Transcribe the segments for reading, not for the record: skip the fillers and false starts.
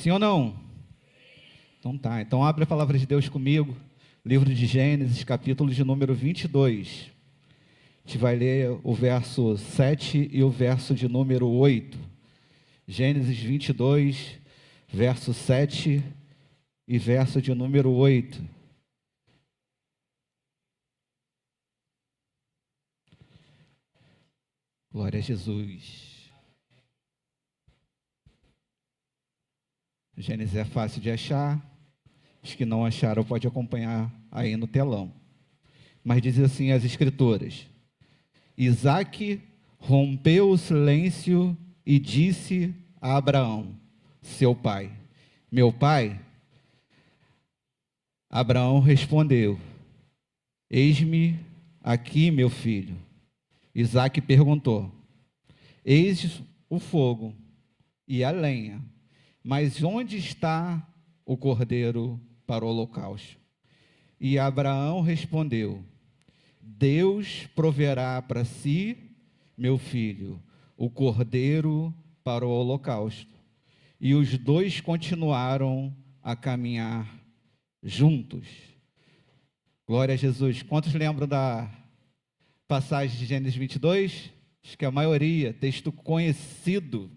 Sim ou não? Então tá. Então abre a palavra de Deus comigo. Livro de Gênesis, capítulo de número 22. A gente vai ler o verso 7 e o verso de número 8. Gênesis 22, verso 7 e verso de número 8. Glória a Jesus. Gênesis é fácil de achar. Os que não acharam pode acompanhar aí no telão. Mas diz assim as Escrituras: Isaque rompeu o silêncio e disse a Abraão, seu pai: Meu pai? Abraão respondeu: Eis-me aqui, meu filho. Isaque perguntou: Eis o fogo e a lenha, mas onde está o cordeiro para o holocausto? E Abraão respondeu: Deus proverá para si, meu filho, o cordeiro para o holocausto. E os dois continuaram a caminhar juntos. Glória a Jesus. Quantos lembram da passagem de Gênesis 22? Acho que a maioria, texto conhecido.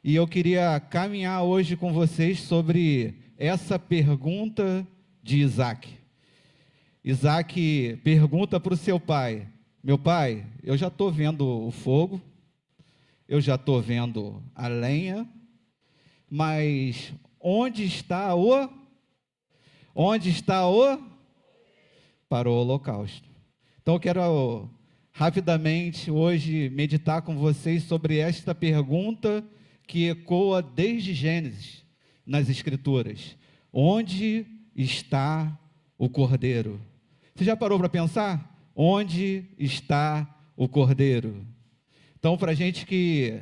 E eu queria caminhar hoje com vocês sobre essa pergunta de Isaque. Isaque pergunta para o seu pai: Meu pai, eu já estou vendo o fogo, eu já estou vendo a lenha, mas onde está o para o holocausto? Então eu quero rapidamente hoje meditar com vocês sobre esta pergunta que ecoa desde Gênesis nas Escrituras: onde está o cordeiro? Você já parou para pensar? Onde está o cordeiro? Então, para a gente que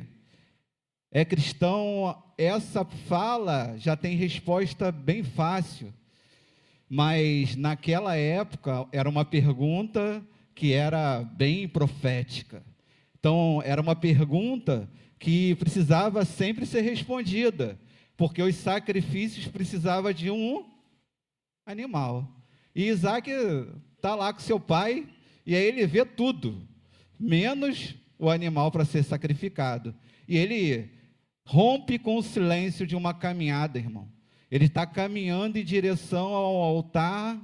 é cristão, essa fala já tem resposta bem fácil, mas naquela época era uma pergunta que era bem profética. Então, era uma pergunta que precisava sempre ser respondida, porque os sacrifícios precisavam de um animal. E Isaque está lá com seu pai, e aí ele vê tudo, menos o animal para ser sacrificado. E ele rompe com o silêncio de uma caminhada, irmão. Ele está caminhando em direção ao altar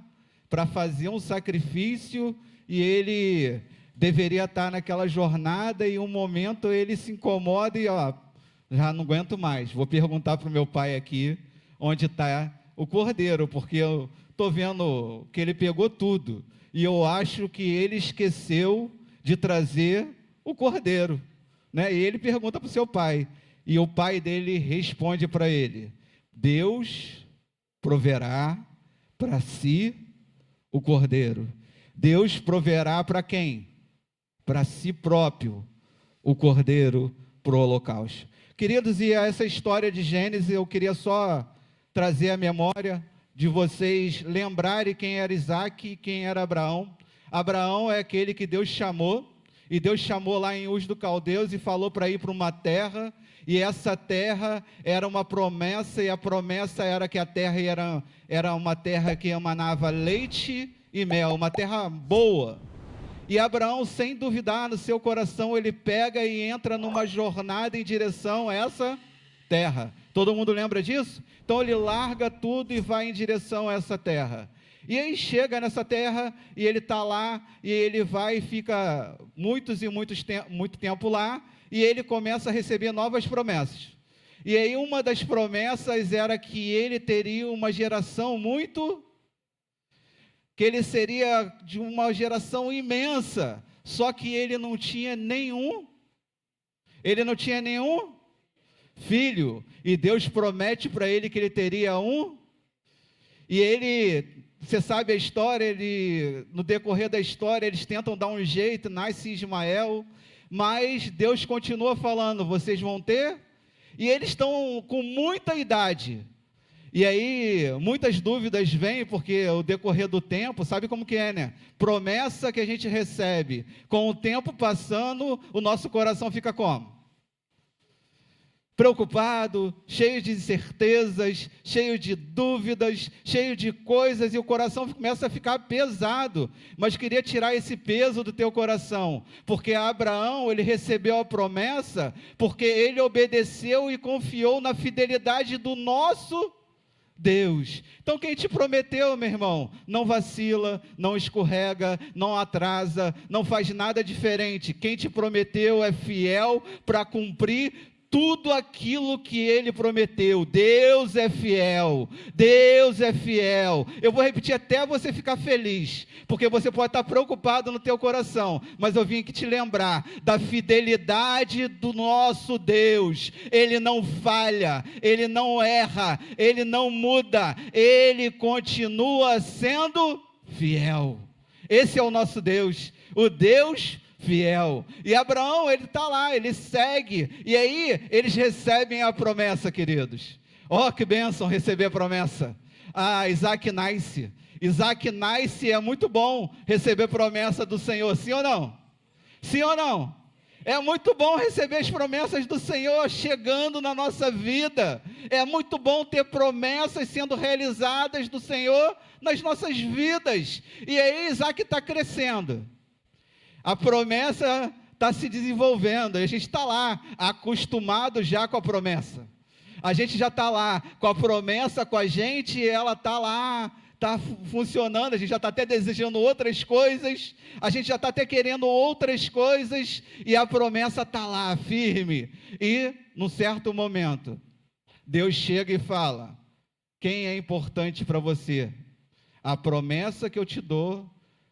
para fazer um sacrifício, e ele deveria estar naquela jornada, e um momento ele se incomoda e, já não aguento mais, vou perguntar para o meu pai aqui, onde está o cordeiro, porque eu estou vendo que ele pegou tudo, e eu acho que ele esqueceu de trazer o cordeiro, né? E ele pergunta para o seu pai, e o pai dele responde para ele: Deus proverá para si o cordeiro. Deus proverá para quem? Para si próprio o cordeiro para o holocausto. Queridos, e essa história de Gênesis, eu queria só trazer a memória de vocês lembrarem quem era Isaque e quem era Abraão. Abraão é aquele que Deus chamou, e Deus chamou lá em Uz dos Caldeus e falou para ir para uma terra, e essa terra era uma promessa, e a promessa era que a terra era uma terra que emanava leite e mel, uma terra boa. E Abraão, sem duvidar no seu coração, ele pega e entra numa jornada em direção a essa terra. Todo mundo lembra disso? Então ele larga tudo e vai em direção a essa terra. E aí chega nessa terra, e ele está lá, e ele vai e fica muito tempo lá, e ele começa a receber novas promessas. E aí uma das promessas era que ele teria uma geração que ele seria de uma geração imensa, só que ele não tinha nenhum filho, e Deus promete para ele que ele teria e ele, você sabe a história, no decorrer da história, eles tentam dar um jeito, nasce Ismael, mas Deus continua falando: vocês vão ter, e eles estão com muita idade, e aí muitas dúvidas vêm, porque o decorrer do tempo, sabe como que é, né? Promessa que a gente recebe, com o tempo passando, o nosso coração fica como? preocupado, cheio de incertezas, cheio de dúvidas, cheio de coisas, e o coração começa a ficar pesado. Mas queria tirar esse peso do teu coração, porque Abraão, ele recebeu a promessa, porque ele obedeceu e confiou na fidelidade do nosso Deus. Então quem te prometeu, meu irmão, não vacila, não escorrega, não atrasa, não faz nada diferente. Quem te prometeu é fiel para cumprir tudo aquilo que ele prometeu. Deus é fiel, Deus é fiel. Eu vou repetir até você ficar feliz, porque você pode estar preocupado no teu coração, mas eu vim aqui te lembrar da fidelidade do nosso Deus. Ele não falha, ele não erra, ele não muda, ele continua sendo fiel. Esse é o nosso Deus, o Deus fiel. E Abraão, ele está lá, ele segue, e aí eles recebem a promessa, queridos. Ó, que bênção receber a promessa. Isaac nasce. Isaac nasce, é muito bom receber a promessa do Senhor, sim ou não? Sim ou não? É muito bom receber as promessas do Senhor chegando na nossa vida. É muito bom ter promessas sendo realizadas do Senhor nas nossas vidas. E aí Isaac está crescendo. A promessa está se desenvolvendo, a gente está lá, acostumado já com a promessa. A gente já está lá, com a promessa com a gente, ela está lá, está funcionando, a gente já está até desejando outras coisas, a gente já está até querendo outras coisas, e a promessa está lá, firme. E, num certo momento, Deus chega e fala: quem é importante para você? A promessa que eu te dou,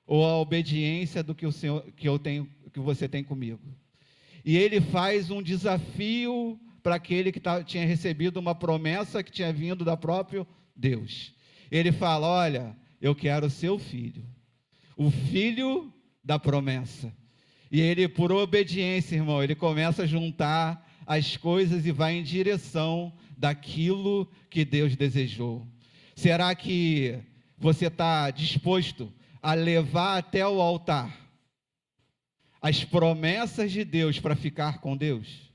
ou a obediência do que o Senhor, que você tem comigo? E ele faz um desafio para aquele que tinha recebido uma promessa que tinha vindo da própria Deus. Ele fala: olha, eu quero o seu filho, o filho da promessa. E ele, por obediência, irmão, ele começa a juntar as coisas e vai em direção daquilo que Deus desejou. Será que você está disposto a levar até o altar as promessas de Deus para ficar com Deus?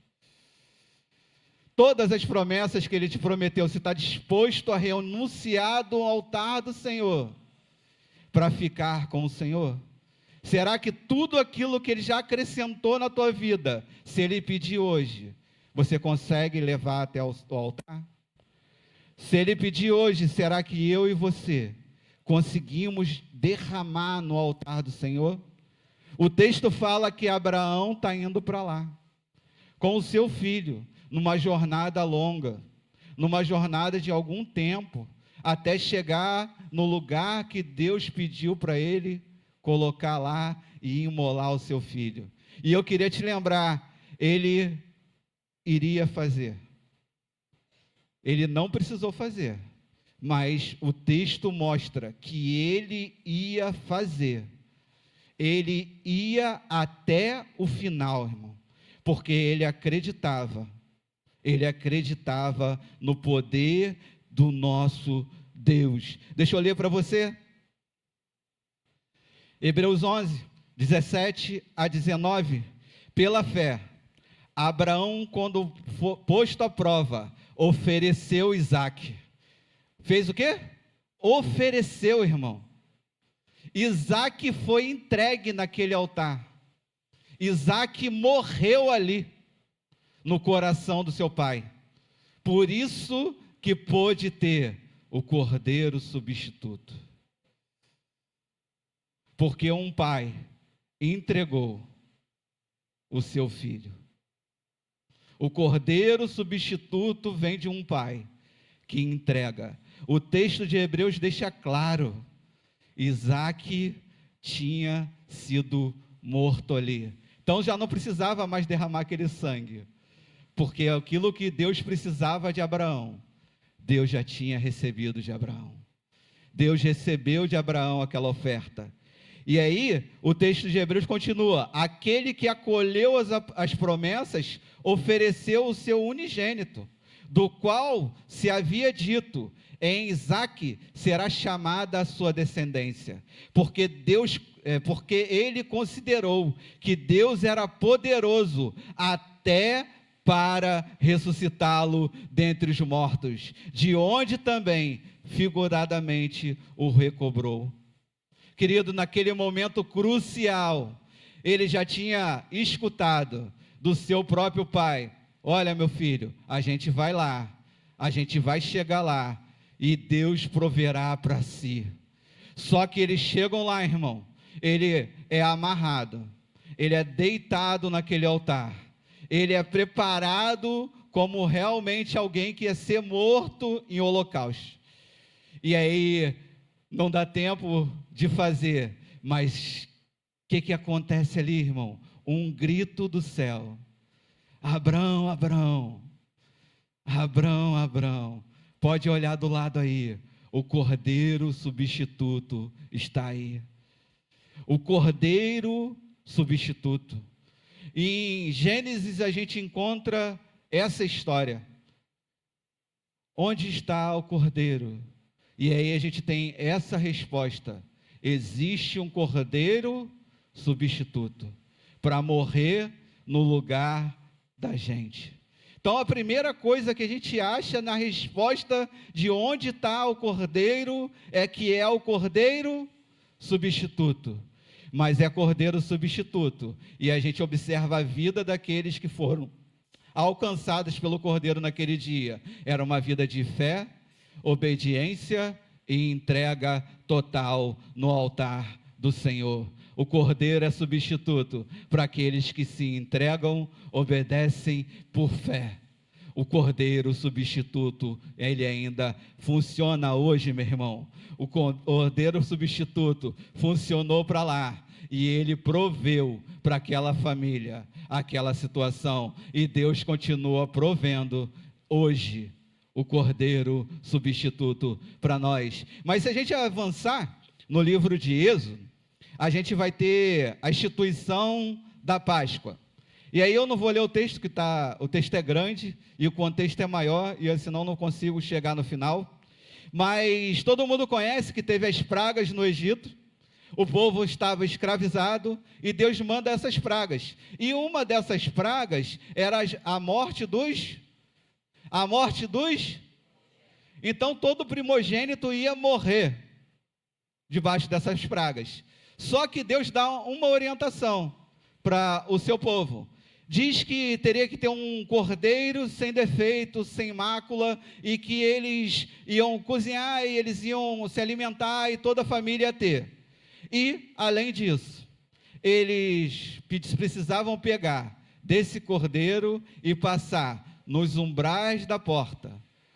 Todas as promessas que Ele te prometeu, você está disposto a renunciar do altar do Senhor para ficar com o Senhor? Será que tudo aquilo que Ele já acrescentou na tua vida, se Ele pedir hoje, você consegue levar até o altar? Se Ele pedir hoje, será que eu e você conseguimos derramar no altar do Senhor? O texto fala que Abraão está indo para lá, com o seu filho, numa jornada longa, numa jornada de algum tempo, até chegar no lugar que Deus pediu para ele colocar lá e imolar o seu filho. E eu queria te lembrar, ele iria fazer. Ele não precisou fazer, mas o texto mostra que ele ia fazer. Ele ia até o final, irmão, porque ele acreditava no poder do nosso Deus. Deixa eu ler para você. Hebreus 11, 17 a 19. Pela fé, Abraão, quando posto à prova, ofereceu Isaque. Fez o quê? Ofereceu, irmão. Isaque foi entregue naquele altar. Isaque morreu ali, no coração do seu pai. Por isso que pôde ter o cordeiro substituto. Porque um pai entregou o seu filho. O cordeiro substituto vem de um pai que entrega. O texto de Hebreus deixa claro: Isaque tinha sido morto ali. Então já não precisava mais derramar aquele sangue, porque aquilo que Deus precisava de Abraão, Deus já tinha recebido de Abraão. Deus recebeu de Abraão aquela oferta. E aí, o texto de Hebreus continua: aquele que acolheu as promessas, ofereceu o seu unigênito, do qual se havia dito: em Isaque será chamada a sua descendência, porque ele considerou que Deus era poderoso até para ressuscitá-lo dentre os mortos, de onde também, figuradamente, o recobrou. Querido, naquele momento crucial, ele já tinha escutado do seu próprio pai: olha, meu filho, a gente vai lá, a gente vai chegar lá, e Deus proverá para si. Só que eles chegam lá, irmão, ele é amarrado, ele é deitado naquele altar, ele é preparado como realmente alguém que ia ser morto em holocausto. E aí, não dá tempo de fazer, mas o que acontece ali, irmão? Um grito do céu: Abrão, Abrão, Abrão, Abrão. Pode olhar do lado aí, o cordeiro substituto está aí. O cordeiro substituto. E em Gênesis a gente encontra essa história. Onde está o cordeiro? E aí a gente tem essa resposta: existe um cordeiro substituto para morrer no lugar da gente. Então a primeira coisa que a gente acha na resposta de onde está o cordeiro é que é o cordeiro substituto. Mas é cordeiro substituto, e a gente observa a vida daqueles que foram alcançados pelo cordeiro naquele dia. Era uma vida de fé, obediência e entrega total no altar do Senhor. O cordeiro é substituto para aqueles que se entregam, obedecem por fé. O cordeiro substituto, ele ainda funciona hoje, meu irmão. O cordeiro substituto funcionou para lá, e ele proveu para aquela família, aquela situação, e Deus continua provendo hoje o cordeiro substituto para nós. Mas se a gente avançar no livro de Êxodo, a gente vai ter a instituição da Páscoa. E aí eu não vou ler o texto, o texto é grande e o contexto é maior, e senão não consigo chegar no final. Mas todo mundo conhece que teve as pragas no Egito, o povo estava escravizado e Deus manda essas pragas. E uma dessas pragas era a morte dos... Então todo primogênito ia morrer debaixo dessas pragas. Só que Deus dá uma orientação para o seu povo. Diz que teria que ter um cordeiro sem defeito, sem mácula, e que eles iam cozinhar e eles iam se alimentar e toda a família ia ter. E, além disso, eles precisavam pegar desse cordeiro e passar nos umbrais da porta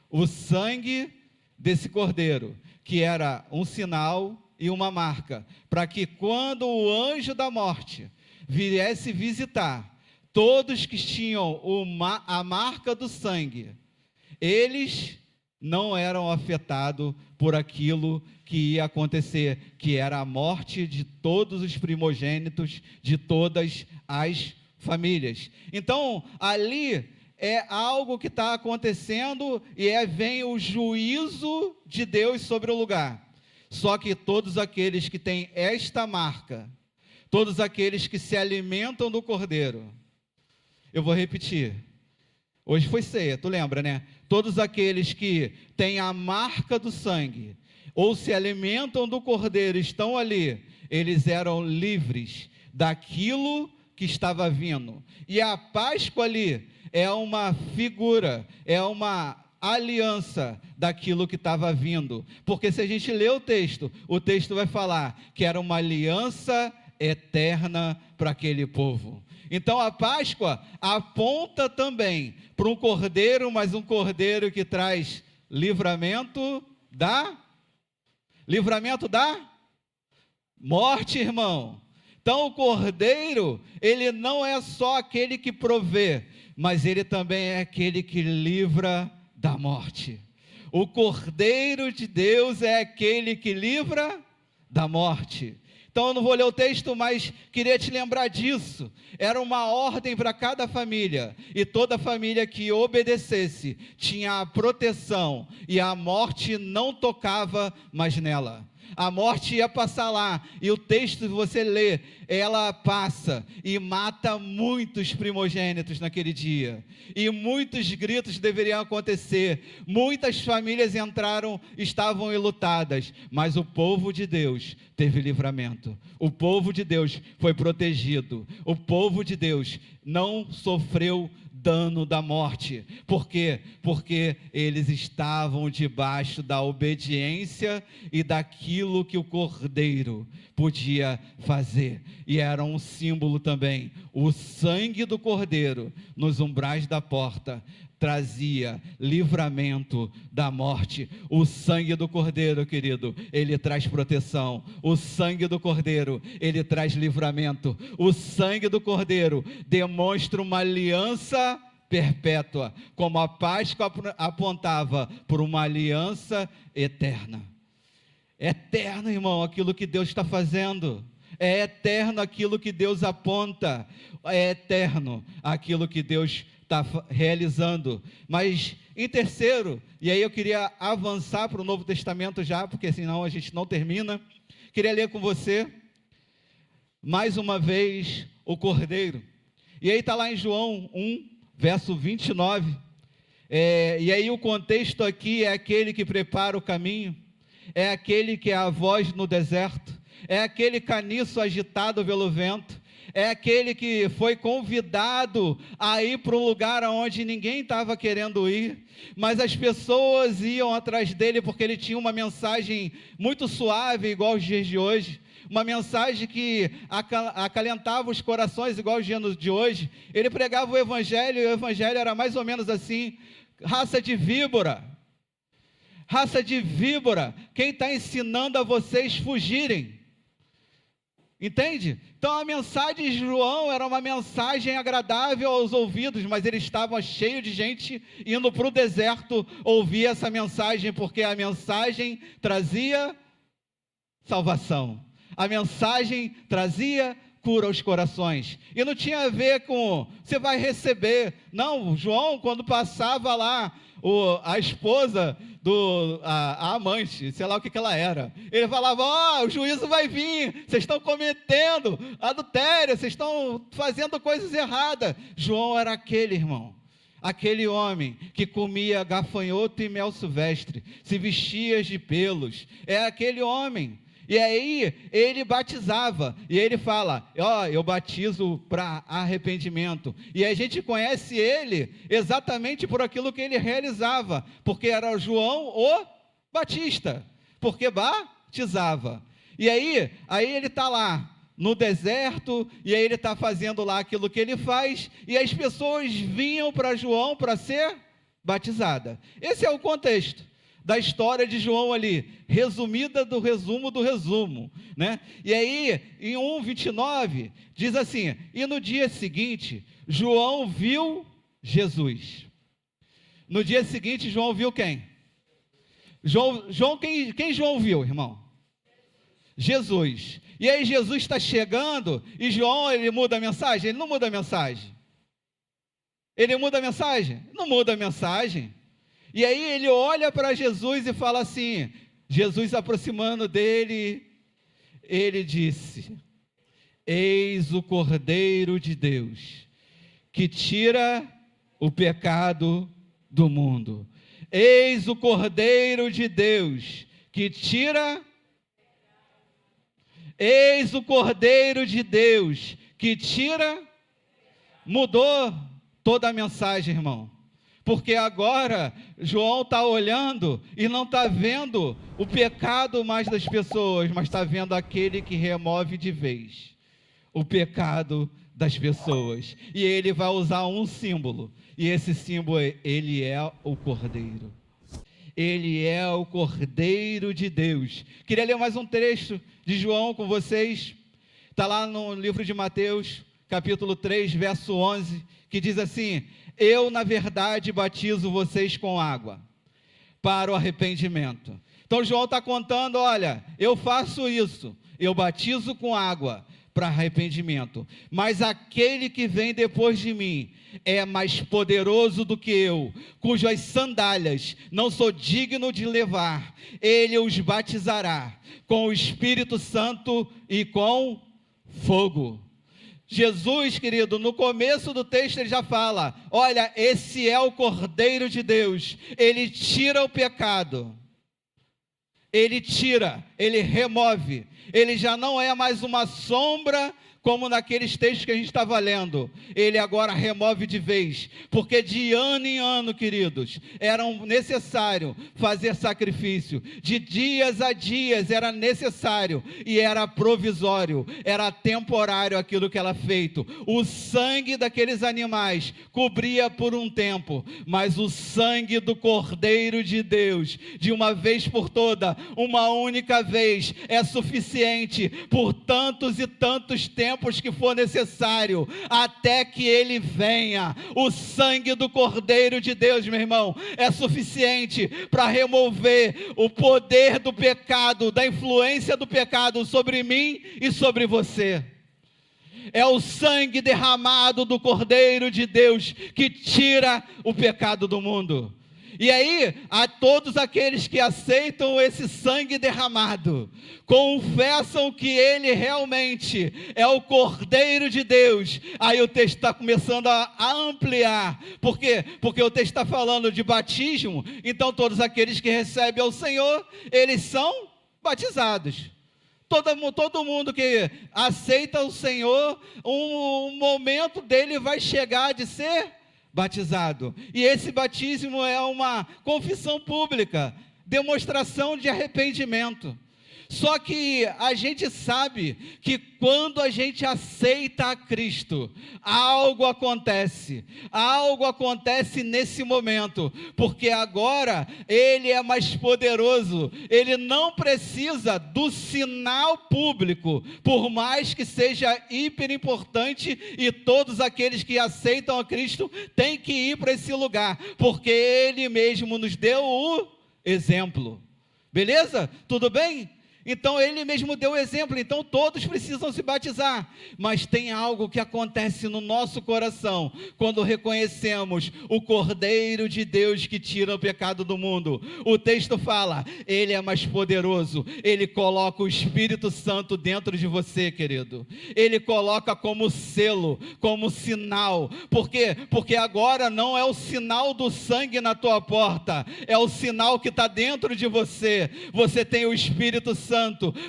o sangue desse cordeiro, que era um sinal e uma marca, para que quando o anjo da morte viesse visitar todos que tinham a marca do sangue, eles não eram afetados por aquilo que ia acontecer, que era a morte de todos os primogênitos de todas as famílias. Então, ali é algo que está acontecendo e vem o juízo de Deus sobre o lugar. Só que todos aqueles que têm esta marca, todos aqueles que se alimentam do cordeiro, eu vou repetir, hoje foi ceia, tu lembra, né? Todos aqueles que têm a marca do sangue, ou se alimentam do cordeiro, estão ali, eles eram livres daquilo que estava vindo. E a Páscoa ali é uma figura, é uma aliança daquilo que estava vindo. Porque se a gente ler o texto vai falar que era uma aliança eterna para aquele povo. Então a Páscoa aponta também para um cordeiro, mas um cordeiro que traz livramento da morte, irmão. Então o cordeiro, ele não é só aquele que provê, mas ele também é aquele que livra da morte. O cordeiro de Deus é aquele que livra da morte. Então eu não vou ler o texto, mas queria te lembrar disso. Era uma ordem para cada família, e toda família que obedecesse tinha a proteção, e a morte não tocava mais nela. A morte ia passar lá, e o texto, você lê, ela passa e mata muitos primogênitos naquele dia, e muitos gritos deveriam acontecer, muitas famílias estavam enlutadas, mas o povo de Deus teve livramento, o povo de Deus foi protegido, o povo de Deus não sofreu dano da morte. Por quê? Porque eles estavam debaixo da obediência e daquilo que o Cordeiro podia fazer. E era um símbolo também. O sangue do Cordeiro nos umbrais da porta trazia livramento da morte. O sangue do Cordeiro, querido, ele traz proteção. O sangue do Cordeiro, ele traz livramento. O sangue do Cordeiro demonstra uma aliança perpétua, como a Páscoa apontava por uma aliança eterna. É eterno, irmão, aquilo que Deus está fazendo. É eterno aquilo que Deus aponta. É eterno aquilo que Deus está realizando. Mas em terceiro, e aí eu queria avançar para o Novo Testamento já, porque senão a gente não termina. Queria ler com você mais uma vez o Cordeiro. E aí está lá em João 1, verso 29. E aí o contexto aqui é aquele que prepara o caminho, é aquele que é a voz no deserto, é aquele caniço agitado pelo vento, é aquele que foi convidado a ir para um lugar onde ninguém estava querendo ir, mas as pessoas iam atrás dele porque ele tinha uma mensagem muito suave, igual aos dias de hoje, uma mensagem que acalentava os corações, igual aos dias de hoje. Ele pregava o evangelho, e o evangelho era mais ou menos assim: raça de víbora, quem está ensinando a vocês fugirem? Entende? Então a mensagem de João era uma mensagem agradável aos ouvidos, mas ele estava cheio de gente indo para o deserto ouvir essa mensagem, porque a mensagem trazia salvação, a mensagem trazia cura aos corações, e não tinha a ver com você vai receber. Não, João, quando passava lá a esposa a amante, sei lá o que ela era, ele falava: o juízo vai vir, vocês estão cometendo adultério, vocês estão fazendo coisas erradas. João era aquele, irmão, aquele homem que comia gafanhoto e mel silvestre, se vestia de pelos, é aquele homem. E aí ele batizava, e ele fala: eu batizo para arrependimento. E a gente conhece ele exatamente por aquilo que ele realizava, porque era João o Batista, porque batizava. E aí ele está lá no deserto, e aí ele está fazendo lá aquilo que ele faz, e as pessoas vinham para João para ser batizada. Esse é o contexto da história de João ali, resumida do resumo, né? E aí, em 1:29, diz assim: e no dia seguinte, João viu Jesus. No dia seguinte, João viu quem? Quem João viu, irmão? Jesus. E aí Jesus está chegando, e João, ele muda a mensagem? Ele não muda a mensagem. Ele muda a mensagem? Não muda a mensagem. E aí ele olha para Jesus e fala assim, Jesus aproximando dele, ele disse: eis o Cordeiro de Deus, que tira o pecado do mundo. Eis o Cordeiro de Deus, que tira... Eis o Cordeiro de Deus, que tira... Mudou toda a mensagem, irmão. Porque agora João está olhando e não está vendo o pecado mais das pessoas, mas está vendo aquele que remove de vez o pecado das pessoas. E ele vai usar um símbolo, e esse símbolo ele é o Cordeiro. Ele é o Cordeiro de Deus. Queria ler mais um trecho de João com vocês. Está lá no livro de Mateus, capítulo 3, verso 11, que diz assim: eu, na verdade, batizo vocês com água para o arrependimento. Então João está contando: olha, eu faço isso, eu batizo com água para arrependimento. Mas aquele que vem depois de mim é mais poderoso do que eu, cujas sandálias não sou digno de levar. Ele os batizará com o Espírito Santo e com fogo. Jesus, querido, no começo do texto ele já fala, olha, esse é o Cordeiro de Deus, ele tira o pecado, ele tira, ele remove, ele já não é mais uma sombra, como naqueles textos que a gente estava lendo, ele agora remove de vez, porque de ano em ano, queridos, era necessário fazer sacrifício, de dias a dias era necessário, e era provisório, era temporário aquilo que era feito, o sangue daqueles animais cobria por um tempo, mas o sangue do Cordeiro de Deus, de uma vez por toda, uma única vez, é suficiente, por tantos e tantos tempos, que for necessário, até que ele venha. O sangue do Cordeiro de Deus, meu irmão, é suficiente para remover o poder do pecado, da influência do pecado sobre mim e sobre você. É o sangue derramado do Cordeiro de Deus que tira o pecado do mundo. E aí, a todos aqueles que aceitam esse sangue derramado, confessam que ele realmente é o Cordeiro de Deus, aí o texto está começando a ampliar. Por quê? Porque o texto está falando de batismo, então todos aqueles que recebem ao Senhor, eles são batizados. Todo mundo que aceita o Senhor, um momento dele vai chegar de ser batizado, e esse batismo é uma confissão pública, demonstração de arrependimento. Só que a gente sabe que quando a gente aceita a Cristo, algo acontece nesse momento, porque agora Ele é mais poderoso, Ele não precisa do sinal público, por mais que seja hiper importante, e todos aqueles que aceitam a Cristo têm que ir para esse lugar, porque Ele mesmo nos deu o exemplo. Beleza? Tudo bem? Então ele mesmo deu o exemplo, então todos precisam se batizar, mas tem algo que acontece no nosso coração, quando reconhecemos o Cordeiro de Deus que tira o pecado do mundo. O texto fala, ele é mais poderoso, ele coloca o Espírito Santo dentro de você, querido, ele coloca como selo, como sinal. Por quê? Porque agora não é o sinal do sangue na tua porta, é o sinal que está dentro de você. Você tem o Espírito Santo,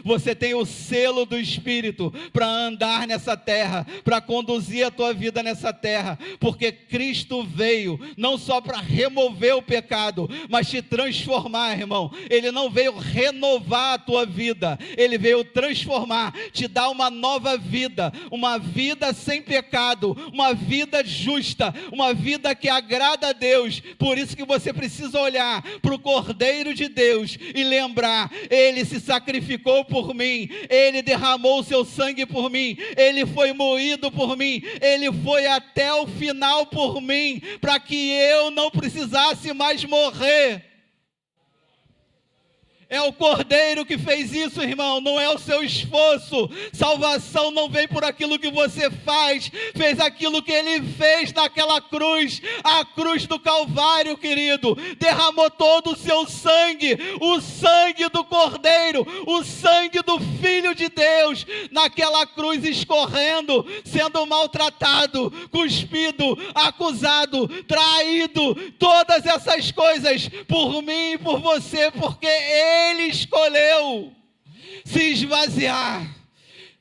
você tem o selo do Espírito para andar nessa terra, para conduzir a tua vida nessa terra, porque Cristo veio não só para remover o pecado, mas te transformar, irmão. Ele não veio renovar a tua vida, ele veio transformar, te dar uma nova vida, uma vida sem pecado, uma vida justa, uma vida que agrada a Deus. Por isso que você precisa olhar para o Cordeiro de Deus e lembrar, ele se sacrificou por mim, ele derramou o seu sangue por mim, ele foi moído por mim, ele foi até o final por mim, para que eu não precisasse mais morrer. É o Cordeiro que fez isso, irmão, não é o seu esforço. Salvação não vem por aquilo que você faz, fez aquilo que ele fez naquela cruz, a cruz do Calvário, querido, derramou todo o seu sangue, o sangue do Cordeiro, o sangue do Filho de Deus, naquela cruz escorrendo, sendo maltratado, cuspido, acusado, traído, todas essas coisas, por mim e por você, porque ele escolheu se esvaziar,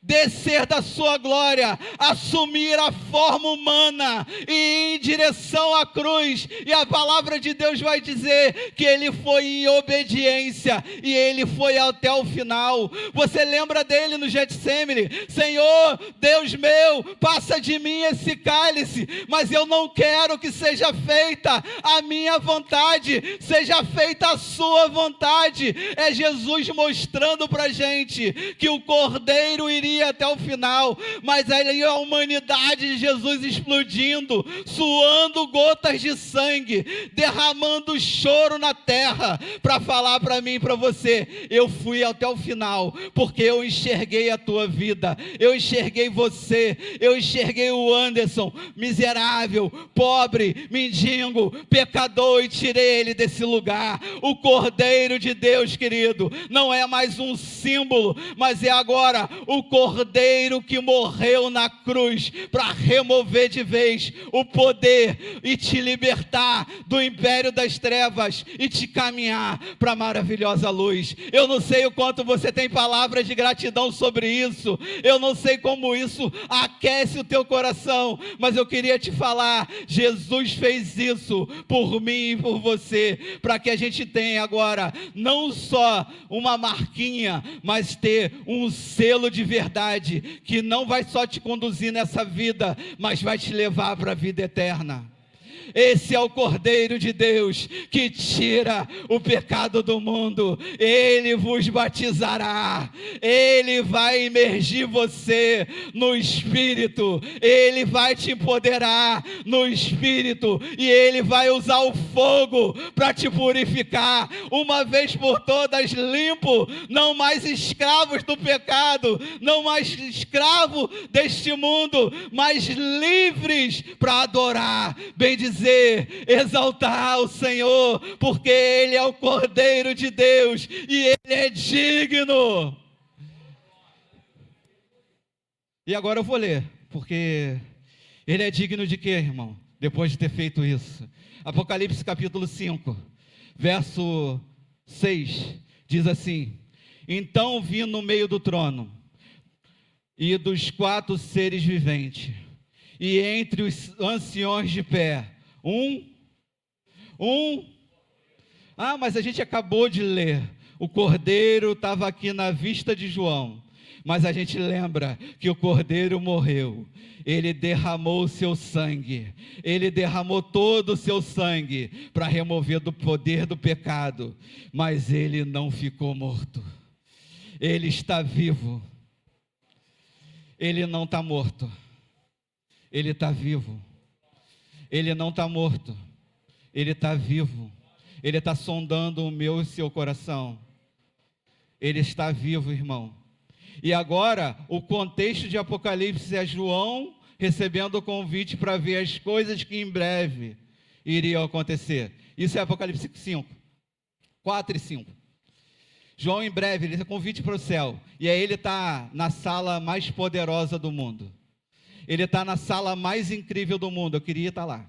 descer da sua glória, assumir a forma humana e ir em direção à cruz. E a palavra de Deus vai dizer que ele foi em obediência e ele foi até o final. Você lembra dele no Getsêmani? Senhor, Deus meu, passa de mim esse cálice, mas eu não quero que seja feita a minha vontade, seja feita a sua vontade. É Jesus mostrando para a gente que o Cordeiro iria ir até o final, mas aí a humanidade de Jesus explodindo, suando gotas de sangue, derramando choro na terra, para falar para mim e para você: eu fui até o final, porque eu enxerguei a tua vida, eu enxerguei você, eu enxerguei o Anderson, miserável, pobre, mendigo, pecador, e tirei ele desse lugar. O Cordeiro de Deus, querido, não é mais um símbolo, mas é agora o Cordeiro que morreu na cruz para remover de vez o poder e te libertar do império das trevas e te caminhar para a maravilhosa luz. Eu não sei o quanto você tem palavras de gratidão sobre isso, eu não sei como isso aquece o teu coração, mas eu queria te falar: Jesus fez isso por mim e por você, para que a gente tenha agora não só uma marquinha, mas ter um selo de verdade, que não vai só te conduzir nessa vida, mas vai te levar para a vida eterna. Esse é o Cordeiro de Deus que tira o pecado do mundo. Ele vos batizará, ele vai imergir você no Espírito, ele vai te empoderar no Espírito, e ele vai usar o fogo para te purificar, uma vez por todas limpo, não mais escravos do pecado, não mais escravo deste mundo, mas livres para adorar, bendizer, exaltar o Senhor, porque Ele é o Cordeiro de Deus e Ele é digno. E agora eu vou ler, porque Ele é digno de quê, irmão? Depois de ter feito isso, Apocalipse capítulo 5, verso 6, diz assim: então vi no meio do trono e dos 4 seres viventes, e entre os anciões de pé, mas a gente acabou de ler, o Cordeiro estava aqui na vista de João, mas a gente lembra que o Cordeiro morreu, ele derramou o seu sangue, ele derramou todo o seu sangue, para remover do poder do pecado, mas ele não ficou morto, ele está vivo, ele não está morto, ele está vivo. Ele não está morto, ele está vivo, ele está sondando o meu e seu coração, ele está vivo, irmão. E agora, o contexto de Apocalipse é João recebendo o convite para ver as coisas que em breve iriam acontecer. Isso é Apocalipse 5, 4 e 5. João, em breve, ele tem convite para o céu, e aí ele está na sala mais poderosa do mundo. Ele está na sala mais incrível do mundo. Eu queria estar lá,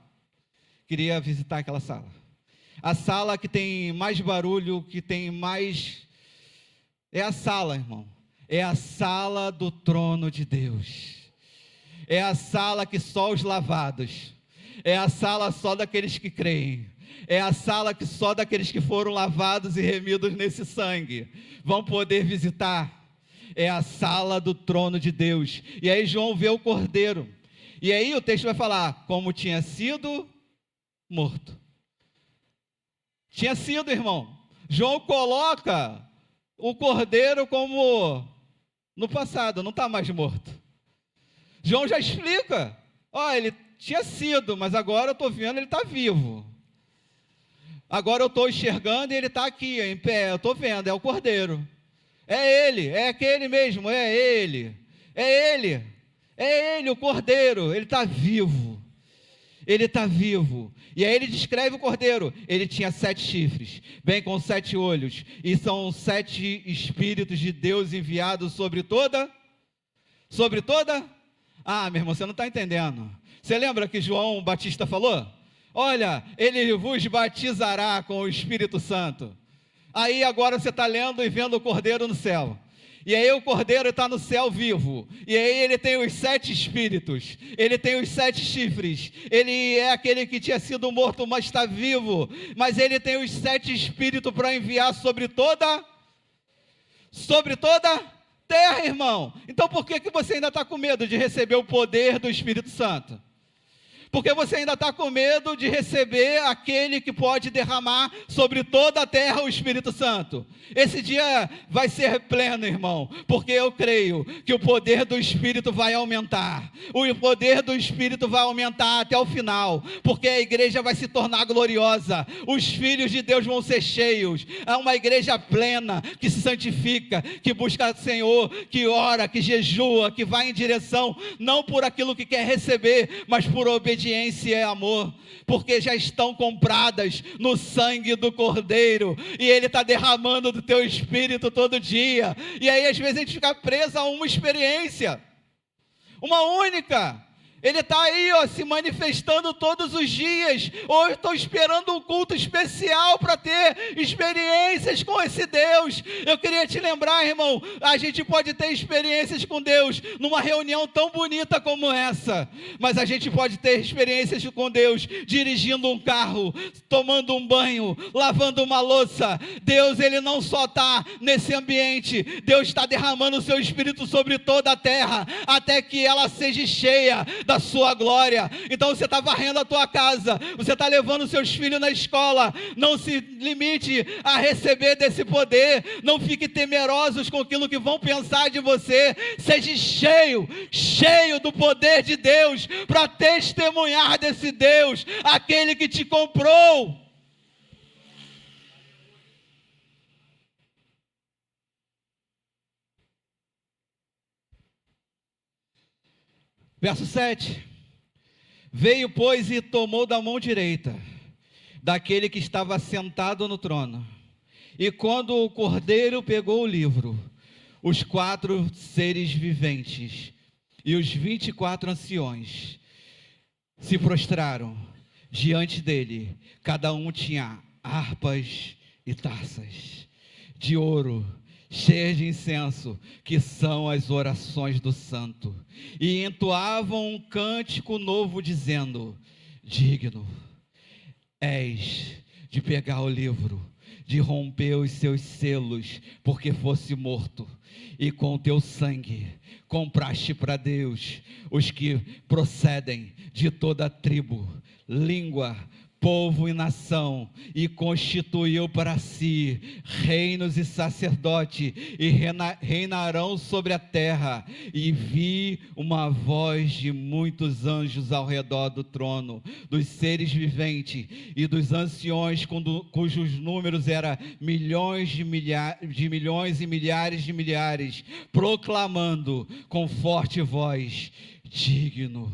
queria visitar aquela sala, a sala que tem mais barulho, que tem mais, é a sala, irmão, é a sala do trono de Deus, é a sala que só os lavados, é a sala só daqueles que creem, é a sala que só daqueles que foram lavados e remidos nesse sangue vão poder visitar. É a sala do trono de Deus. E aí João vê o Cordeiro, e aí o texto vai falar como tinha sido morto. Tinha sido, irmão. João coloca o Cordeiro como no passado, não está mais morto. João já explica: ele tinha sido, mas agora eu estou vendo, ele está vivo. Agora eu estou enxergando e ele está aqui, em pé, eu estou vendo, é o Cordeiro. É ele, é aquele mesmo, é ele, o Cordeiro, ele está vivo, e aí ele descreve o Cordeiro, ele tinha 7 chifres, bem com 7 olhos, e são 7 Espíritos de Deus enviados sobre toda, meu irmão, você não está entendendo, você lembra que João Batista falou? Olha, ele vos batizará com o Espírito Santo. Aí agora você está lendo e vendo o Cordeiro no céu, e aí o Cordeiro está no céu vivo, e aí ele tem os 7 espíritos, ele tem os 7 chifres, ele é aquele que tinha sido morto, mas está vivo, mas ele tem os 7 espíritos para enviar sobre toda terra, irmão. Então por que você ainda está com medo de receber o poder do Espírito Santo? Porque você ainda está com medo de receber aquele que pode derramar sobre toda a terra o Espírito Santo. Esse dia vai ser pleno, irmão, porque eu creio que o poder do Espírito vai aumentar. O poder do Espírito vai aumentar até o final, porque a igreja vai se tornar gloriosa. Os filhos de Deus vão ser cheios. É uma igreja plena, que se santifica, que busca o Senhor, que ora, que jejua, que vai em direção, não por aquilo que quer receber, mas por obediência e amor, porque já estão compradas no sangue do Cordeiro, e Ele está derramando do teu espírito todo dia. E aí às vezes a gente fica preso a uma experiência, uma única. Ele está aí, se manifestando todos os dias. Hoje estou esperando um culto especial para ter experiências com esse Deus. Eu queria te lembrar, irmão, a gente pode ter experiências com Deus numa reunião tão bonita como essa, mas a gente pode ter experiências com Deus dirigindo um carro, tomando um banho, lavando uma louça. Deus, Ele não só está nesse ambiente, Deus está derramando o seu Espírito sobre toda a terra, até que ela seja cheia da sua glória. Então você está varrendo a tua casa, você está levando seus filhos na escola, não se limite a receber desse poder, não fique temerosos com aquilo que vão pensar de você. Seja cheio do poder de Deus, para testemunhar desse Deus, aquele que te comprou. Verso 7, veio, pois, e tomou da mão direita daquele que estava sentado no trono, e quando o Cordeiro pegou o livro, os 4 seres viventes e os 24 anciões se prostraram diante dele. Cada um tinha harpas e taças de ouro, cheias de incenso, que são as orações do santo, e entoavam um cântico novo, dizendo: digno és de pegar o livro, de romper os seus selos, porque fosse morto, e com teu sangue compraste para Deus os que procedem de toda tribo, língua, povo e nação, e constituiu para si reinos e sacerdote, e reinarão sobre a terra. E vi uma voz de muitos anjos ao redor do trono, dos seres viventes e dos anciões, cujos números eram milhões de milhões e milhares de milhares, proclamando com forte voz: digno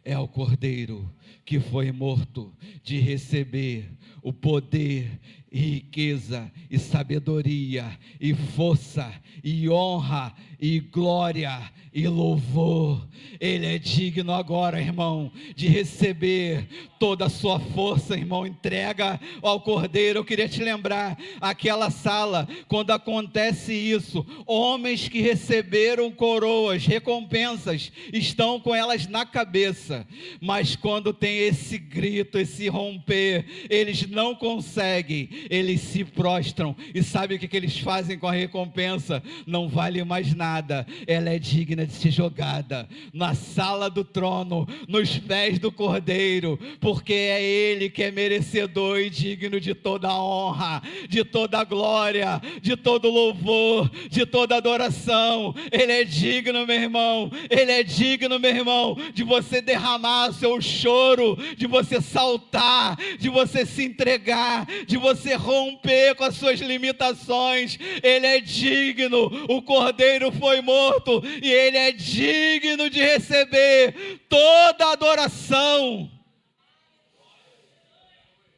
é o Cordeiro que foi morto de receber o poder e riqueza e sabedoria e força e honra e glória e louvor. Ele é digno agora, irmão, de receber toda a sua força, irmão. Entrega ao Cordeiro. Eu queria te lembrar, aquela sala, quando acontece isso, homens que receberam coroas, recompensas, estão com elas na cabeça, mas quando tem esse grito, esse romper, eles não conseguem, eles se prostram. E sabe o que eles fazem com a recompensa? Não vale mais nada, ela é digna de ser jogada na sala do trono, nos pés do Cordeiro, porque é Ele que é merecedor e digno de toda a honra, de toda a glória, de todo louvor, de toda adoração. Ele é digno, meu irmão, Ele é digno, meu irmão, de você derramar seu choro, de você saltar, de você se entregar, de você romper com as suas limitações. Ele é digno. O Cordeiro foi morto e Ele é digno de receber toda a adoração.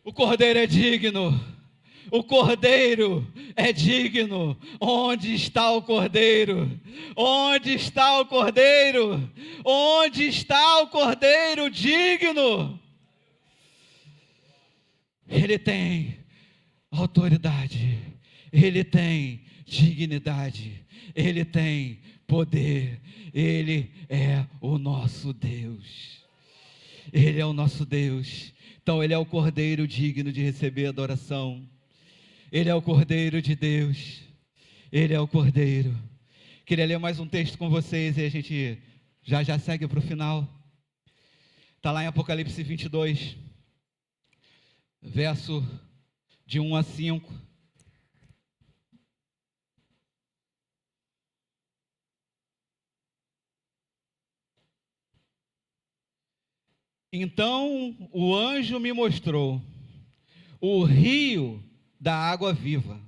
O Cordeiro é digno. O Cordeiro é digno. Onde está o Cordeiro? Onde está o Cordeiro? Onde está o Cordeiro digno? Ele tem autoridade, Ele tem dignidade, Ele tem poder, Ele é o nosso Deus. Ele é o nosso Deus. Então Ele é o Cordeiro digno de receber adoração. Ele é o Cordeiro de Deus. Ele é o Cordeiro. Queria ler mais um texto com vocês e a gente já segue para o final. Está lá em Apocalipse 22, verso de 1 a 5. Então o anjo me mostrou o rio da água viva,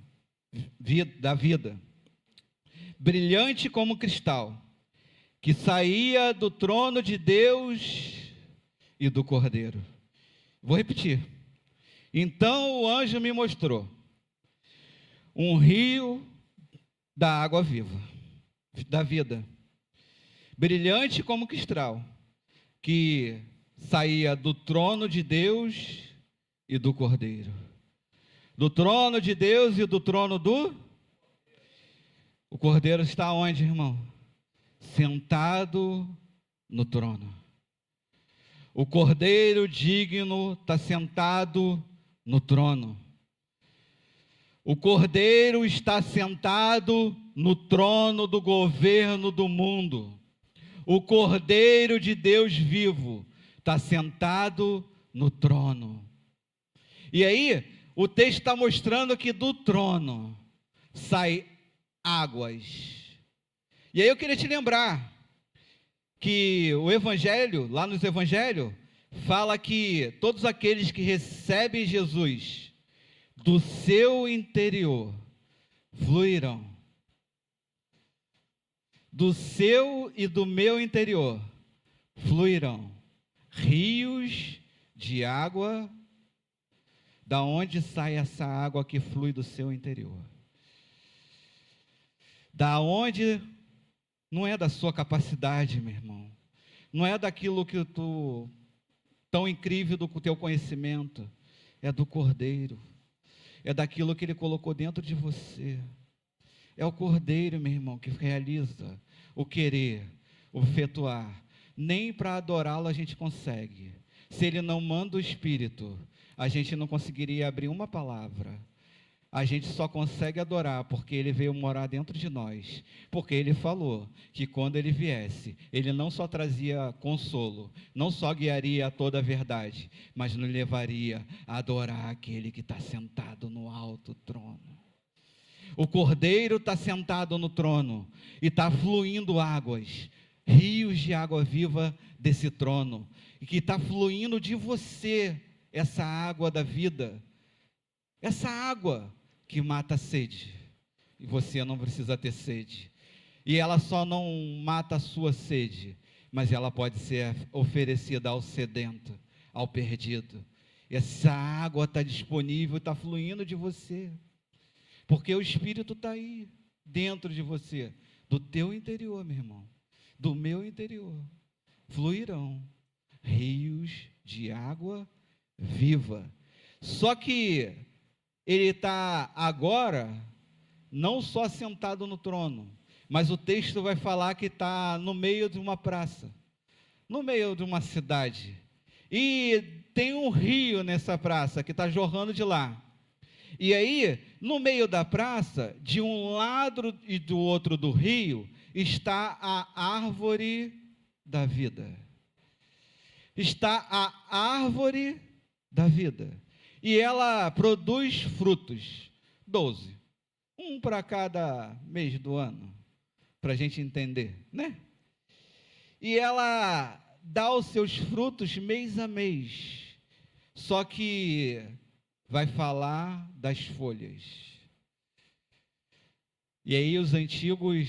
da vida, brilhante como cristal, que saía do trono de Deus e do Cordeiro. Vou repetir. Então o anjo me mostrou um rio da água viva, da vida, brilhante como cristal, que saía do trono de Deus e do Cordeiro. Do trono de Deus e do trono do... O Cordeiro está onde, irmão? Sentado no trono. O Cordeiro digno está sentado no trono. O Cordeiro está sentado no trono do governo do mundo. O Cordeiro de Deus vivo está sentado no trono. E aí, o texto está mostrando que do trono sai águas. E aí eu queria te lembrar que o Evangelho, lá nos Evangelhos, fala que todos aqueles que recebem Jesus, do seu interior, fluirão. Do seu e do meu interior, fluirão rios de água. Da onde sai essa água que flui do seu interior? Da onde? Não é da sua capacidade, meu irmão. Não é daquilo que tu tão incrível do teu conhecimento. É do Cordeiro. É daquilo que Ele colocou dentro de você. É o Cordeiro, meu irmão, que realiza o querer, o efetuar. Nem para adorá-lo a gente consegue. Se Ele não manda o Espírito, a gente não conseguiria abrir uma palavra. A gente só consegue adorar porque Ele veio morar dentro de nós. Porque Ele falou que quando Ele viesse, Ele não só trazia consolo, não só guiaria a toda a verdade, mas nos levaria a adorar aquele que está sentado no alto trono. O Cordeiro está sentado no trono e está fluindo águas, rios de água viva desse trono, e que está fluindo de você essa água da vida, essa água que mata a sede, e você não precisa ter sede, e ela só não mata a sua sede, mas ela pode ser oferecida ao sedento, ao perdido. Essa água está disponível, está fluindo de você, porque o Espírito está aí, dentro de você, do teu interior, meu irmão, do meu interior, fluirão rios de água viva. Só que Ele está agora, não só sentado no trono, mas o texto vai falar que está no meio de uma praça, no meio de uma cidade, e tem um rio nessa praça que está jorrando de lá. E aí, no meio da praça, de um lado e do outro do rio, está a árvore da vida. Está a árvore da vida. E ela produz frutos, 12. Um para cada mês do ano, para a gente entender, né? E ela dá os seus frutos mês a mês. Só que vai falar das folhas. E aí os antigos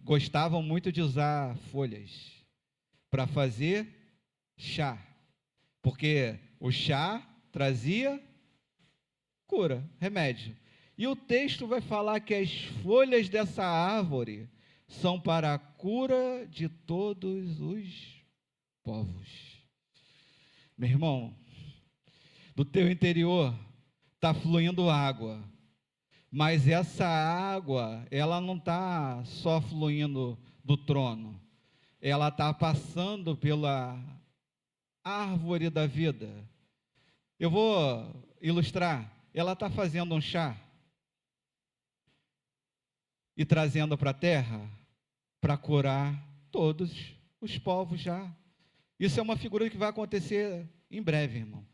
gostavam muito de usar folhas para fazer chá, porque o chá trazia cura, remédio. E o texto vai falar que as folhas dessa árvore são para a cura de todos os povos. Meu irmão, do teu interior está fluindo água, mas essa água, ela não está só fluindo do trono, ela está passando pela árvore da vida. Eu vou ilustrar. Ela está fazendo um chá e trazendo para a terra para curar todos os povos já. Isso é uma figura que vai acontecer em breve, irmão.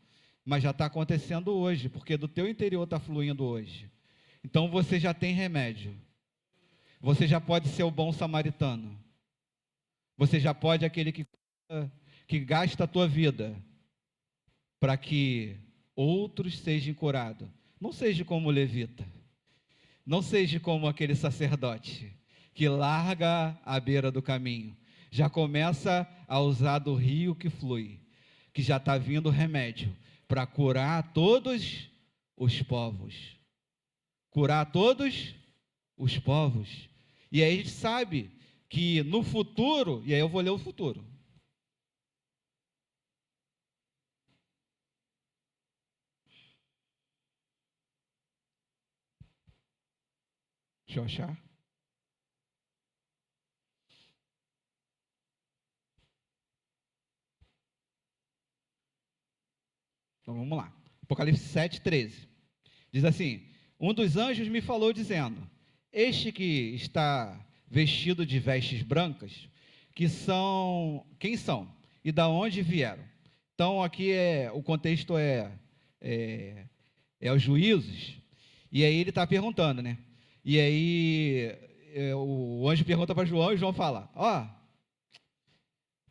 Mas já está acontecendo hoje, porque do teu interior está fluindo hoje. Então você já tem remédio. Você já pode ser o bom samaritano. Você já pode aquele que gasta a tua vida para que outros sejam curados. Não seja como o levita. Não seja como aquele sacerdote que larga à beira do caminho. Já começa a usar do rio que flui, que já está vindo remédio para curar todos os povos. Curar todos os povos. E aí a gente sabe que no futuro, e aí eu vou ler o futuro. Deixa eu achar. Então vamos lá. Apocalipse 7:13. Diz assim: um dos anjos me falou dizendo: este que está vestido de vestes brancas, quem são e da onde vieram? Então aqui o contexto é os juízos. E aí ele está perguntando, né? E aí o anjo pergunta para João e João fala: ó,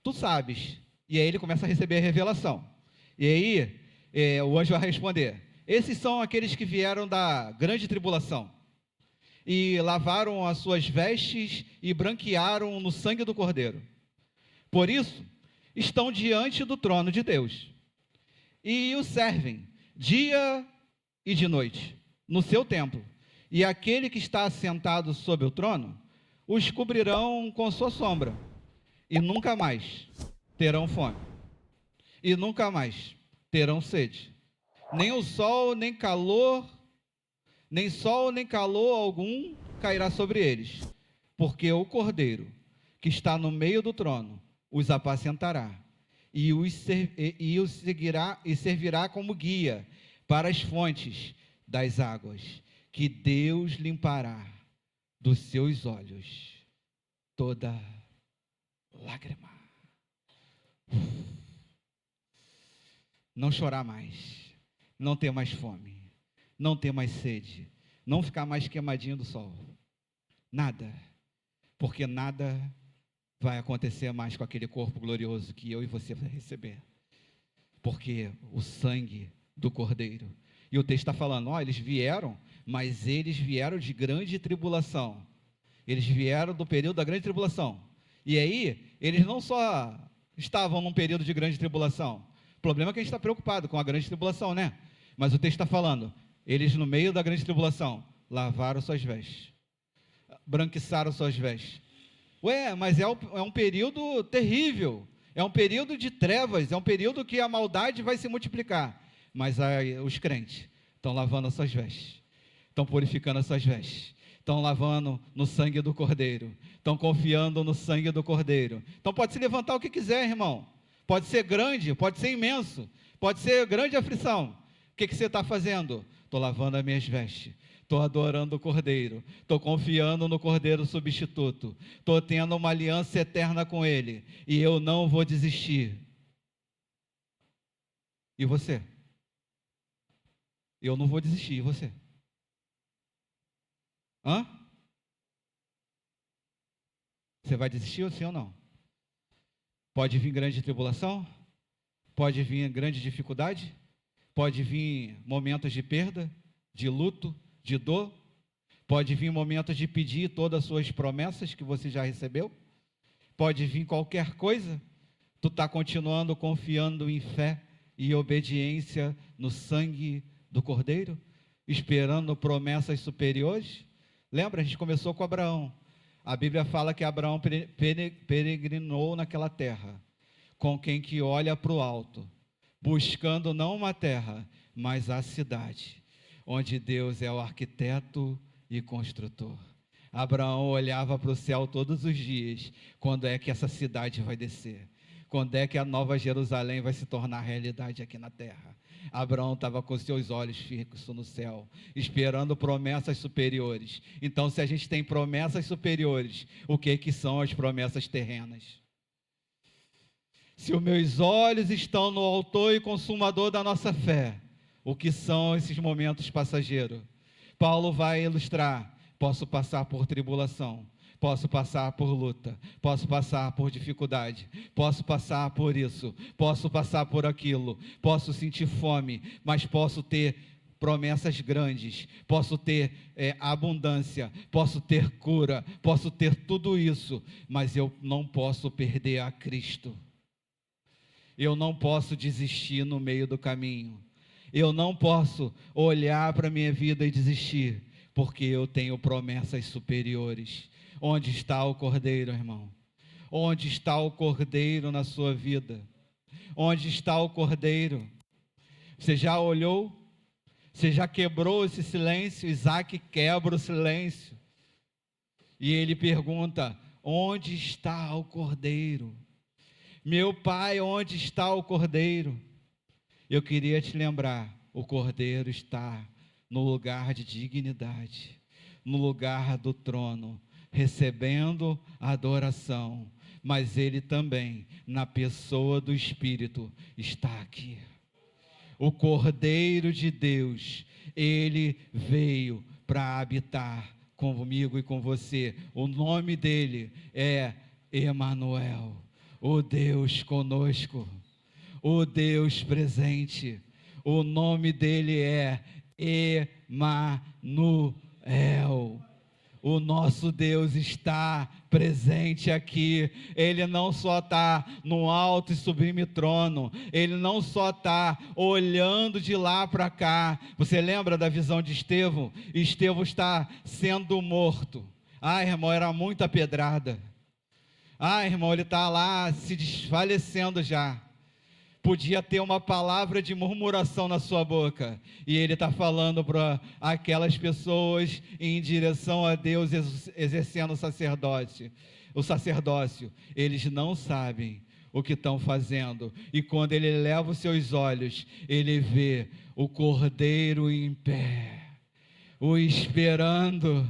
tu sabes. E aí ele começa a receber a revelação. E aí o anjo vai responder: esses são aqueles que vieram da grande tribulação e lavaram as suas vestes e branquearam no sangue do Cordeiro. Por isso, estão diante do trono de Deus e o servem dia e de noite no seu templo. E aquele que está assentado sobre o trono os cobrirão com sua sombra, e nunca mais terão fome, e nunca mais terão sede. Nem o sol, nem sol, nem calor algum cairá sobre eles, porque o Cordeiro, que está no meio do trono, os apacentará, e os seguirá e servirá como guia para as fontes das águas, que Deus limpará dos seus olhos toda lágrima. Não chorar mais, não ter mais fome, não ter mais sede, não ficar mais queimadinho do sol. Nada, porque nada vai acontecer mais com aquele corpo glorioso que eu e você vai receber. Porque o sangue do Cordeiro. E o texto está falando, eles vieram, mas eles vieram de grande tribulação. Eles vieram do período da grande tribulação. E aí, eles não só estavam num período de grande tribulação. O problema é que a gente está preocupado com a grande tribulação, né? Mas o texto está falando, eles no meio da grande tribulação, lavaram suas vestes, branquiçaram suas vestes. Mas é um período terrível, é um período de trevas, é um período que a maldade vai se multiplicar. Mas os crentes estão lavando as suas vestes, estão purificando as suas vestes, estão lavando no sangue do Cordeiro, estão confiando no sangue do Cordeiro. Então pode se levantar o que quiser, irmão. Pode ser grande, pode ser imenso, pode ser grande aflição. O que você está fazendo? Estou lavando as minhas vestes, estou adorando o Cordeiro, estou confiando no Cordeiro substituto, estou tendo uma aliança eterna com Ele, e eu não vou desistir. E você? Eu não vou desistir, e você? Você vai desistir, sim ou não? Pode vir grande tribulação, pode vir grande dificuldade, pode vir momentos de perda, de luto, de dor, pode vir momentos de pedir todas as suas promessas que você já recebeu, pode vir qualquer coisa, tu está continuando confiando em fé e obediência no sangue do Cordeiro, esperando promessas superiores. Lembra, a gente começou com Abraão. A Bíblia fala que Abraão peregrinou naquela terra, com quem que olha para o alto, buscando não uma terra, mas a cidade, onde Deus é o arquiteto e construtor. Abraão olhava para o céu todos os dias, quando é que essa cidade vai descer? Quando é que a nova Jerusalém vai se tornar realidade aqui na terra? Abraão estava com seus olhos fixos no céu, esperando promessas superiores. Então, se a gente tem promessas superiores, o que são as promessas terrenas? Se os meus olhos estão no autor e consumador da nossa fé, o que são esses momentos passageiros? Paulo vai ilustrar: posso passar por tribulação, posso passar por luta, posso passar por dificuldade, posso passar por isso, posso passar por aquilo, posso sentir fome, mas posso ter promessas grandes, posso ter abundância, posso ter cura, posso ter tudo isso, mas eu não posso perder a Cristo. Eu não posso desistir no meio do caminho. Eu não posso olhar para a minha vida e desistir, porque eu tenho promessas superiores. Onde está o Cordeiro, irmão? Onde está o Cordeiro na sua vida? Onde está o Cordeiro? Você já olhou? Você já quebrou esse silêncio? Isaac quebra o silêncio. E ele pergunta: onde está o Cordeiro? Meu pai, onde está o Cordeiro? Eu queria te lembrar, o Cordeiro está no lugar de dignidade, no lugar do trono, recebendo a adoração, mas ele também, na pessoa do Espírito, está aqui. O Cordeiro de Deus, ele veio para habitar comigo e com você. O nome dele é Emanuel, o Deus conosco, o Deus presente. O nome dele é Emanuel. O nosso Deus está presente aqui. Ele não só está no alto e sublime trono, ele não só está olhando de lá para cá. Você lembra da visão de Estevão? Estevão está sendo morto. Irmão, era muita pedrada. Irmão, ele está lá se desfalecendo já. Podia ter uma palavra de murmuração na sua boca, e ele está falando para aquelas pessoas em direção a Deus, exercendo o sacerdócio. Eles não sabem o que estão fazendo, e quando ele leva os seus olhos, ele vê o Cordeiro em pé, o esperando.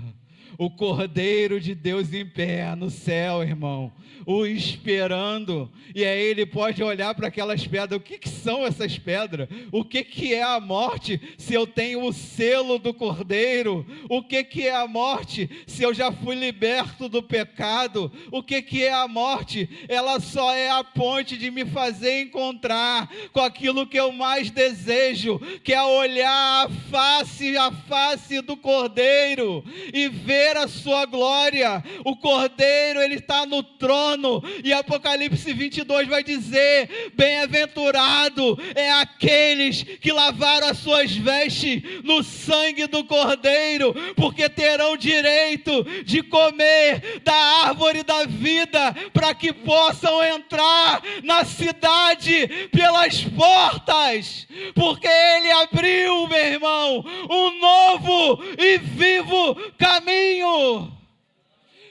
O Cordeiro de Deus em pé no céu, irmão, o esperando. E aí ele pode olhar para aquelas pedras. O que são essas pedras? O que é a morte se eu tenho o selo do Cordeiro? O que é a morte se eu já fui liberto do pecado? O que é a morte? Ela só é a ponte de me fazer encontrar com aquilo que eu mais desejo, que é olhar a face do Cordeiro e ver a sua glória. O Cordeiro, ele está no trono, e Apocalipse 22 vai dizer: bem-aventurado é aqueles que lavaram as suas vestes no sangue do Cordeiro, porque terão direito de comer da árvore da vida, para que possam entrar na cidade pelas portas, porque ele abriu, meu irmão, um novo e vivo caminho.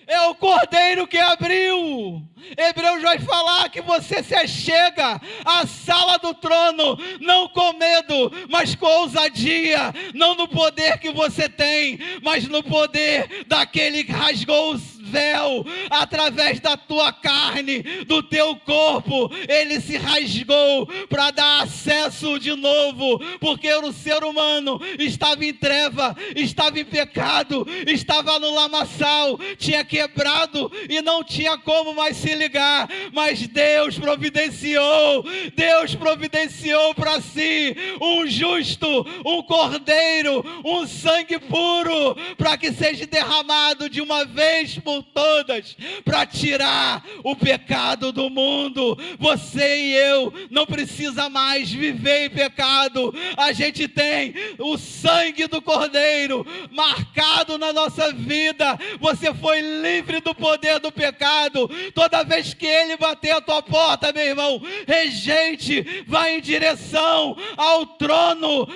É o Cordeiro que abriu. Hebreus vai falar que você se achega à sala do trono, não com medo, mas com ousadia, não no poder que você tem, mas no poder daquele que rasgou o véu através da tua carne, do teu corpo. Ele se rasgou para dar acesso de novo, porque o ser humano estava em treva, estava em pecado, estava no lamaçal, tinha quebrado e não tinha como mais se ligar, mas Deus providenciou para si um justo, um cordeiro, um sangue puro, para que seja derramado de uma vez por todas, para tirar o pecado do mundo. Você e eu não precisa mais viver em pecado. A gente tem o sangue do Cordeiro marcado na nossa vida. Você foi livre do poder do pecado. Toda vez que ele bater a tua porta, meu irmão, rejeite, vai em direção ao trono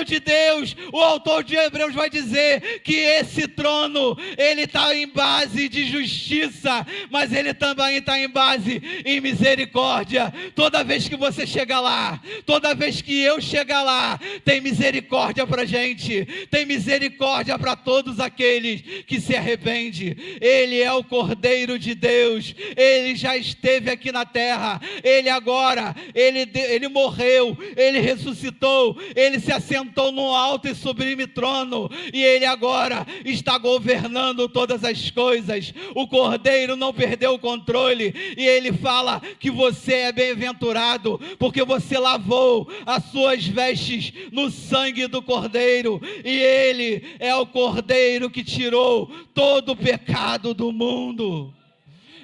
de Deus. O autor de Hebreus vai dizer que esse trono, ele está embaixo base de justiça, mas ele também está em base em misericórdia. Toda vez que você chega lá, toda vez que eu chegar lá, tem misericórdia para a gente, tem misericórdia para todos aqueles que se arrependem. Ele é o Cordeiro de Deus, ele já esteve aqui na terra, ele agora, ele morreu, ele ressuscitou, ele se assentou no alto e sublime trono, e ele agora está governando todas as coisas. O Cordeiro não perdeu o controle, e ele fala que você é bem-aventurado, porque você lavou as suas vestes no sangue do Cordeiro, e ele é o Cordeiro que tirou todo o pecado do mundo.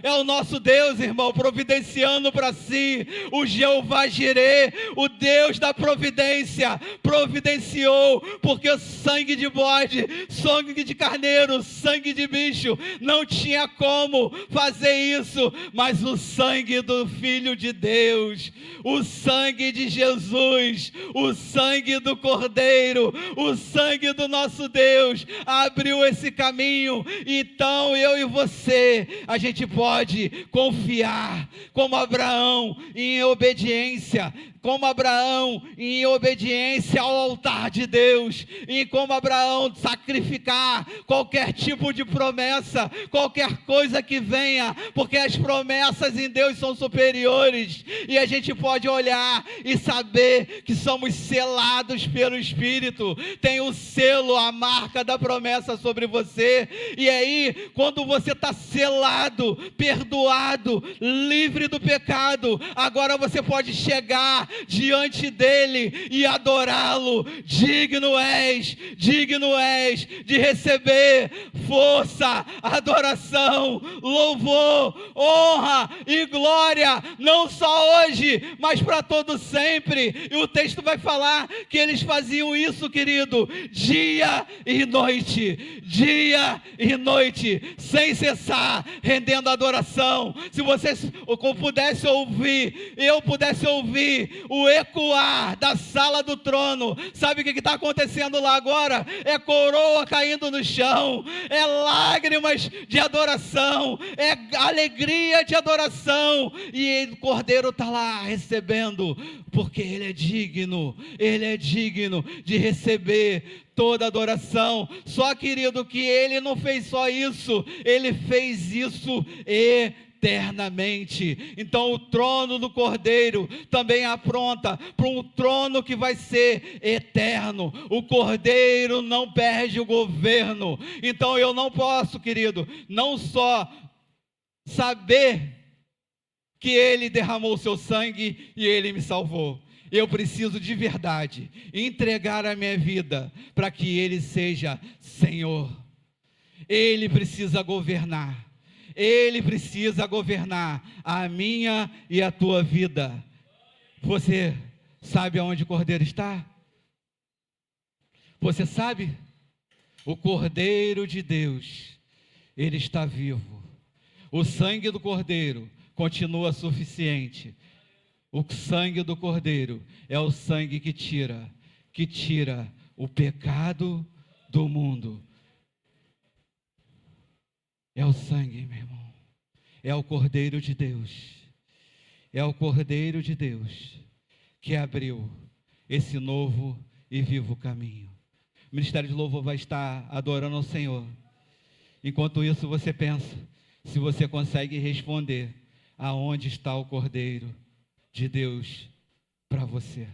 É o nosso Deus, irmão, providenciando para si. O Jeová Jirê, o Deus da providência, providenciou, porque o sangue de bode, sangue de carneiro, sangue de bicho, não tinha como fazer isso, mas o sangue do Filho de Deus, o sangue de Jesus, o sangue do Cordeiro, o sangue do nosso Deus, abriu esse caminho. Então eu e você, a gente pode confiar, como Abraão, em obediência, como Abraão, em obediência ao altar de Deus, e como Abraão, sacrificar qualquer tipo de promessa, qualquer coisa que venha, porque as promessas em Deus são superiores, e a gente pode olhar e saber que somos selados pelo Espírito, tem o selo, a marca da promessa sobre você. E aí, quando você está selado, perdoado, livre do pecado, agora você pode chegar diante dele e adorá-lo. Digno és de receber força, adoração, louvor, honra e glória, não só hoje, mas para todo sempre. E o texto vai falar que eles faziam isso, querido, dia e noite, sem cessar, rendendo adoração. Se você pudesse ouvir, eu pudesse ouvir o ecoar da sala do trono, sabe o que está acontecendo lá agora? É coroa caindo no chão, é lágrimas de adoração, é alegria de adoração, e o Cordeiro está lá recebendo, porque ele é digno de receber toda adoração. Só, querido, que ele não fez só isso, ele fez isso eternamente. Então o trono do Cordeiro também apronta para um trono que vai ser eterno. O Cordeiro não perde o governo. Então eu não posso, querido, não só saber que ele derramou o seu sangue e ele me salvou, eu preciso de verdade entregar a minha vida para que ele seja Senhor. Ele precisa governar. Ele precisa governar a minha e a tua vida. Você sabe aonde o Cordeiro está? Você sabe? O Cordeiro de Deus, ele está vivo. O sangue do Cordeiro continua suficiente. O sangue do Cordeiro é o sangue que tira o pecado do mundo. É o sangue, meu irmão. É o Cordeiro de Deus. É o Cordeiro de Deus que abriu esse novo e vivo caminho. O Ministério de Louvor vai estar adorando ao Senhor. Enquanto isso, você pensa se você consegue responder aonde está o Cordeiro de Deus para você.